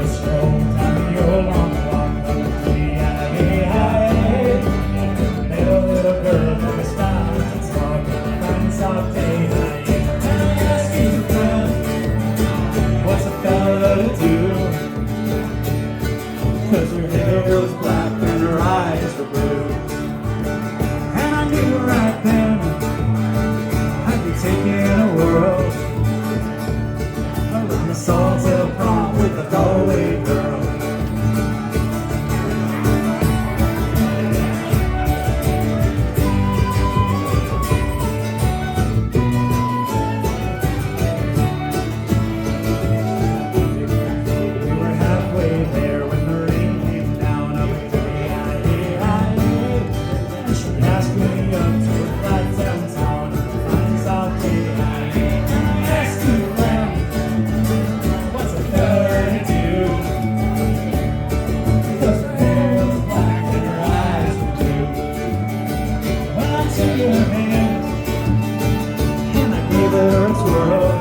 a stroll down the old long walk of the D-I-A-I-A. Met a little girl that was fine and talk and fine soft day. I asked you, friend, what's a fella to do? 'Cause her hair was black and her eyes were blue. And I knew right then I'd be taking a whirl, from the Saltair prom with the Galway girl. We were halfway there when the rain came down up at D-I-A-I-A. And she asked me up to a flat downtown on a fine soft day. And I asked you, friend, what's a fella to do? Because her hair was black and her eyes were blue. Well, I took her hand and I gave her a twirl.